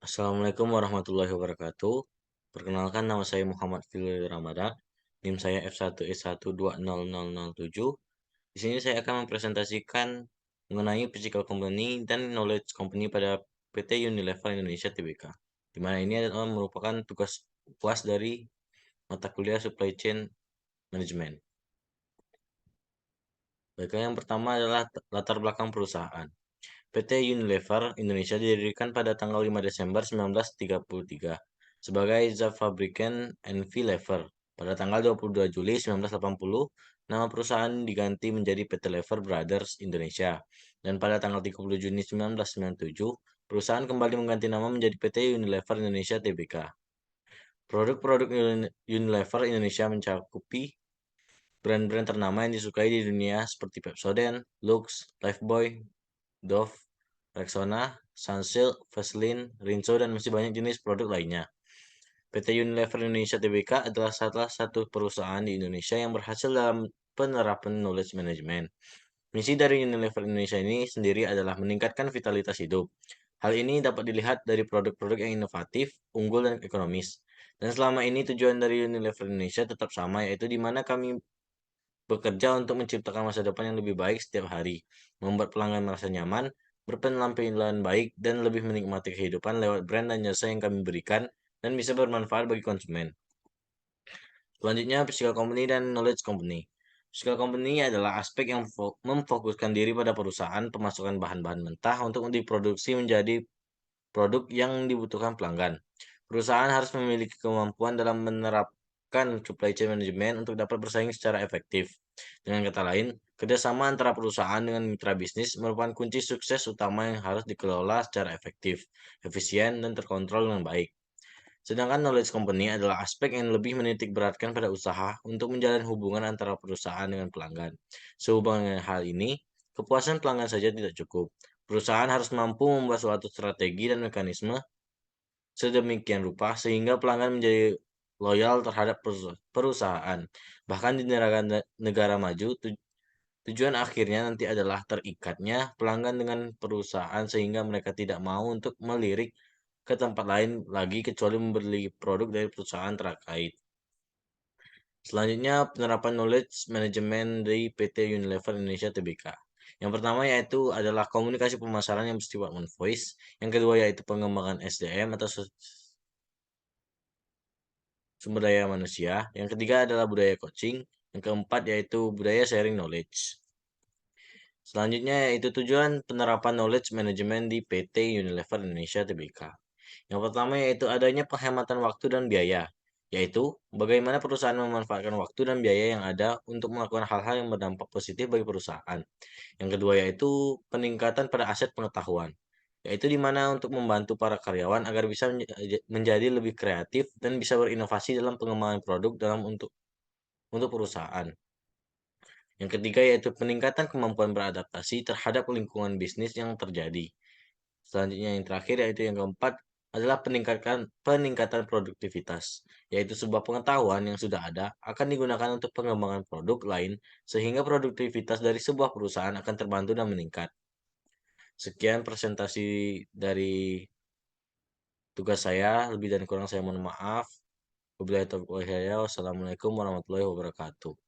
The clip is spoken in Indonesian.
Assalamualaikum warahmatullahi wabarakatuh. Perkenalkan nama saya Muhammad Filul Ramadan. NIM saya F1E1200007. Di sini saya akan mempresentasikan mengenai Physical Company dan Knowledge Company pada PT Unilever Indonesia Tbk. Di mana ini adalah merupakan tugas UAS dari mata kuliah Supply Chain Management. Baiklah, yang pertama adalah latar belakang perusahaan. PT Unilever Indonesia didirikan pada tanggal 5 Desember 1933 sebagai The Fabricant N.V. Lever. Pada tanggal 22 Juli 1980, nama perusahaan diganti menjadi PT Lever Brothers Indonesia. Dan pada tanggal 30 Juni 1997, perusahaan kembali mengganti nama menjadi PT Unilever Indonesia Tbk. Produk-produk Unilever Indonesia mencakupi brand-brand ternama yang disukai di dunia seperti Pepsodent, Lux, Lifebuoy, Dove, Rexona, Sunsilk, Vaseline, Rinso, dan masih banyak jenis produk lainnya. PT Unilever Indonesia Tbk adalah salah satu perusahaan di Indonesia yang berhasil dalam penerapan knowledge management. Misi dari Unilever Indonesia ini sendiri adalah meningkatkan vitalitas hidup. Hal ini dapat dilihat dari produk-produk yang inovatif, unggul, dan ekonomis. Dan selama ini tujuan dari Unilever Indonesia tetap sama, yaitu di mana kami bekerja untuk menciptakan masa depan yang lebih baik setiap hari, membuat pelanggan merasa nyaman, berpenampilan baik, dan lebih menikmati kehidupan lewat brand dan jasa yang kami berikan dan bisa bermanfaat bagi konsumen. Selanjutnya, Physical Company dan Knowledge Company. Physical Company adalah aspek yang memfokuskan diri pada perusahaan pemasukan bahan-bahan mentah untuk diproduksi menjadi produk yang dibutuhkan pelanggan. Perusahaan harus memiliki kemampuan dalam menerapkan supply chain management untuk dapat bersaing secara efektif. Dengan kata lain, kerjasama antara perusahaan dengan mitra bisnis merupakan kunci sukses utama yang harus dikelola secara efektif, efisien, dan terkontrol dengan baik. Sedangkan knowledge company adalah aspek yang lebih menitik beratkan pada usaha untuk menjalin hubungan antara perusahaan dengan pelanggan. Sehubungan dengan hal ini, kepuasan pelanggan saja tidak cukup. Perusahaan harus mampu membuat suatu strategi dan mekanisme sedemikian rupa sehingga pelanggan menjadi loyal terhadap perusahaan. Bahkan di negara maju, tujuan akhirnya nanti adalah terikatnya pelanggan dengan perusahaan sehingga mereka tidak mau untuk melirik ke tempat lain lagi kecuali membeli produk dari perusahaan terkait. Selanjutnya, penerapan knowledge management dari PT Unilever Indonesia Tbk. Yang pertama yaitu adalah komunikasi pemasaran yang bersifat one voice. Yang kedua yaitu pengembangan SDM atau sumber daya manusia. Yang ketiga adalah budaya coaching. Yang keempat yaitu budaya sharing knowledge. Selanjutnya yaitu tujuan penerapan knowledge management di PT Unilever Indonesia Tbk. Yang pertama yaitu adanya penghematan waktu dan biaya, yaitu bagaimana perusahaan memanfaatkan waktu dan biaya yang ada untuk melakukan hal-hal yang berdampak positif bagi perusahaan. Yang kedua yaitu peningkatan pada aset pengetahuan, yaitu di mana untuk membantu para karyawan agar bisa menjadi lebih kreatif dan bisa berinovasi dalam pengembangan produk untuk perusahaan. Yang ketiga yaitu peningkatan kemampuan beradaptasi terhadap lingkungan bisnis yang terjadi. Selanjutnya yang terakhir yaitu yang keempat adalah peningkatan produktivitas, yaitu sebuah pengetahuan yang sudah ada akan digunakan untuk pengembangan produk lain sehingga produktivitas dari sebuah perusahaan akan terbantu dan meningkat. Sekian presentasi dari tugas saya, lebih dan kurang saya mohon maaf. Wabillahi taufiq wal hidayah. Wassalamualaikum warahmatullahi wabarakatuh.